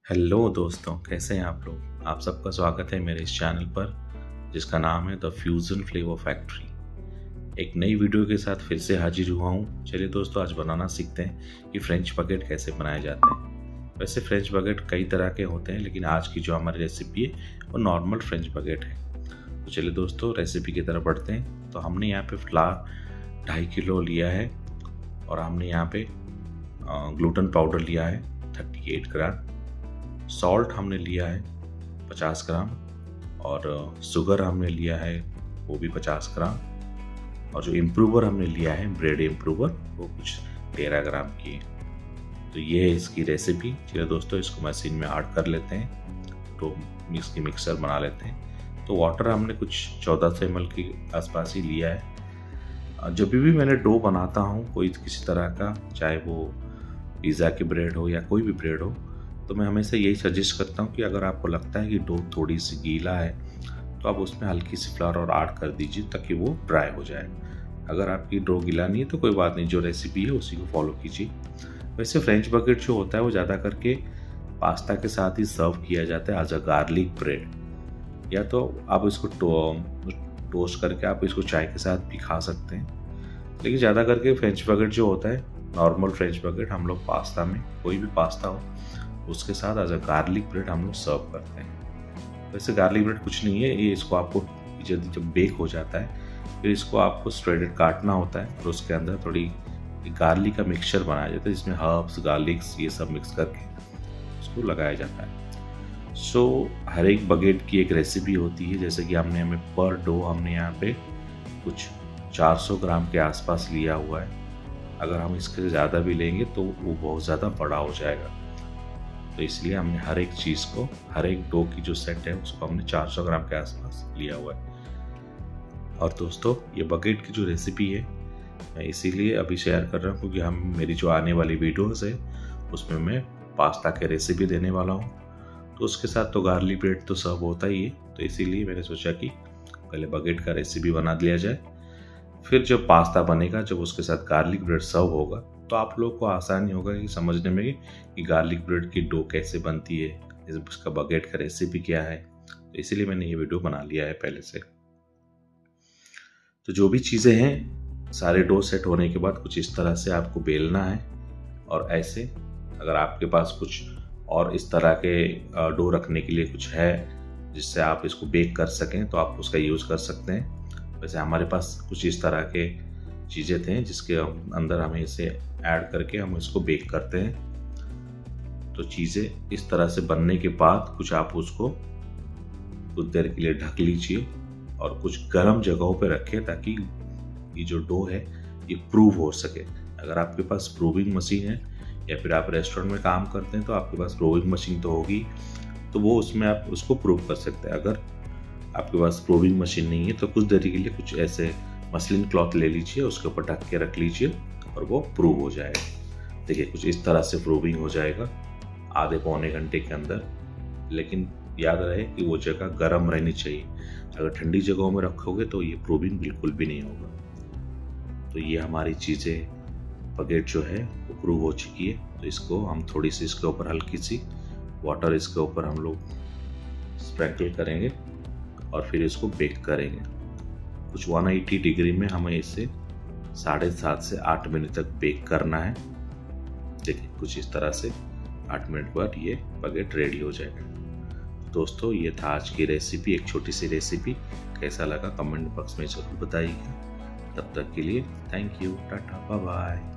Hello दोस्तों, कैसे हैं आप लोग। आप सबका स्वागत है मेरे इस चैनल पर जिसका नाम है द फ्यूजन फ्लेवर फैक्ट्री। एक नई वीडियो के साथ फिर से हाजिर हुआ हूँ। चलिए दोस्तों, आज बनाना सीखते हैं कि फ्रेंच बगेट कैसे बनाए जाते हैं। वैसे फ्रेंच बगेट कई तरह के होते हैं, लेकिन आज की जो हमारी रेसिपी है वो नॉर्मल फ्रेंच बगेट है। तो चलिए दोस्तों, रेसिपी की तरफ बढ़ते हैं। तो हमने यहाँ पे फ्लावर 2.5 किलो लिया है और हमने यहाँ पे ग्लूटेन पाउडर लिया है 38 ग्राम। सॉल्ट हमने लिया है 50 ग्राम और शुगर हमने लिया है वो भी 50 ग्राम। और जो इम्प्रूवर हमने लिया है ब्रेड इम्प्रूवर वो कुछ 13 ग्राम की है। तो ये है इसकी रेसिपी। चलिए दोस्तों, इसको मशीन में ऐड कर लेते हैं तो इसकी मिक्सर बना लेते हैं। तो वाटर हमने कुछ 1400 ml के आसपास ही लिया है। जब भी मैंने डो बनाता हूँ कोई किसी तरह का, चाहे वो पिज़्ज़ा की ब्रेड हो या कोई भी ब्रेड हो, तो मैं हमेशा यही सजेस्ट करता हूँ कि अगर आपको लगता है कि डो थोड़ी सी गीला है तो आप उसमें हल्की सी फ्लावर और ऐड कर दीजिए ताकि वो ड्राई हो जाए। अगर आपकी डो गीला नहीं है तो कोई बात नहीं, जो रेसिपी है उसी को फॉलो कीजिए। वैसे फ्रेंच बगेट जो होता है वो ज़्यादा करके पास्ता के साथ ही सर्व किया जाता है एज अ गार्लिक ब्रेड, या तो आप इसको टोस्ट करके आप इसको चाय के साथ भी खा सकते हैं। लेकिन ज़्यादा करके फ्रेंच बगेट जो होता है, नॉर्मल फ्रेंच बगेट, हम लोग पास्ता में, कोई भी पास्ता हो उसके साथ एज अ गार्लिक ब्रेड हम लोग सर्व करते हैं। वैसे गार्लिक ब्रेड कुछ नहीं है, ये इसको आपको जब बेक हो जाता है फिर इसको आपको श्रेडेड काटना होता है और उसके अंदर थोड़ी गार्लिक का मिक्सचर बनाया जाता है जिसमें हर्ब्स, गार्लिक्स ये सब मिक्स करके उसको लगाया जाता है। सो हर एक बगेट की एक रेसिपी होती है। जैसे कि हमें पर डो हमने यहाँ पे कुछ 400 ग्राम के आसपास लिया हुआ है। अगर हम इसके ज़्यादा भी लेंगे तो वो बहुत ज़्यादा बड़ा हो जाएगा, तो इसलिए हमने हर एक चीज़ को, हर एक डो की जो सेट है उसको हमने 400 ग्राम के आसपास लिया हुआ है। और दोस्तों, ये बगेट की जो रेसिपी है मैं इसीलिए अभी शेयर कर रहा हूँ क्योंकि मेरी जो आने वाली वीडियोस है उसमें मैं पास्ता की रेसिपी देने वाला हूँ। तो उसके साथ तो गार्लिक ब्रेड तो सर्व होता ही है, तो इसीलिए मैंने सोचा कि पहले बगेट का रेसिपी बना दिया जाए, फिर जब पास्ता बनेगा, जब उसके साथ गार्लिक ब्रेड सर्व होगा तो आप लोग को आसानी होगा कि समझने में कि गार्लिक ब्रेड की डो कैसे बनती है, उसका बगेट का रेसिपी क्या है। तो इसीलिए मैंने ये वीडियो बना लिया है पहले से। तो जो भी चीज़ें हैं, सारे डो सेट होने के बाद कुछ इस तरह से आपको बेलना है और ऐसे, अगर आपके पास कुछ और इस तरह के डो रखने के लिए कुछ है जिससे आप इसको बेक कर सकें तो आप उसका यूज़ कर सकते हैं। वैसे हमारे पास कुछ इस तरह के चीज़ें थे जिसके अंदर हमें इसे ऐड करके हम इसको बेक करते हैं। तो चीज़ें इस तरह से बनने के बाद कुछ आप उसको कुछ देर के लिए ढक लीजिए और कुछ गर्म जगहों पे रखें ताकि ये जो डो है ये प्रूव हो सके। अगर आपके पास प्रूविंग मशीन है या फिर आप रेस्टोरेंट में काम करते हैं तो आपके पास प्रूविंग मशीन तो होगी, तो वो उसमें आप उसको प्रूव कर सकते हैं। अगर आपके पास प्रूविंग मशीन नहीं है तो कुछ देर के लिए कुछ ऐसे मसलिन क्लॉथ ले लीजिए, उसके ऊपर ढक के रख लीजिए और वो प्रूव हो जाएगा। देखिए, कुछ इस तरह से प्रूविंग हो जाएगा आधे पौने घंटे के अंदर। लेकिन याद रहे कि वो जगह गर्म रहनी चाहिए। अगर ठंडी जगहों में रखोगे तो ये प्रूविंग बिल्कुल भी नहीं होगा। तो ये हमारी चीज़ें, बगेट जो है वो प्रूव हो चुकी है। तो इसको हम थोड़ी सी इसके ऊपर हल्की सी वाटर इसके ऊपर हम लोग स्प्रिंकल करेंगे और फिर इसको बेक करेंगे। कुछ 180 डिग्री में हमें इसे 7.5 से 8 मिनट तक बेक करना है। देखिए, कुछ इस तरह से 8 मिनट बाद ये बगेट रेडी हो जाएगा। दोस्तों, ये था आज की रेसिपी, एक छोटी सी रेसिपी। कैसा लगा कमेंट बॉक्स में जरूर बताइएगा। तब तक के लिए thank you, tata, bye bye.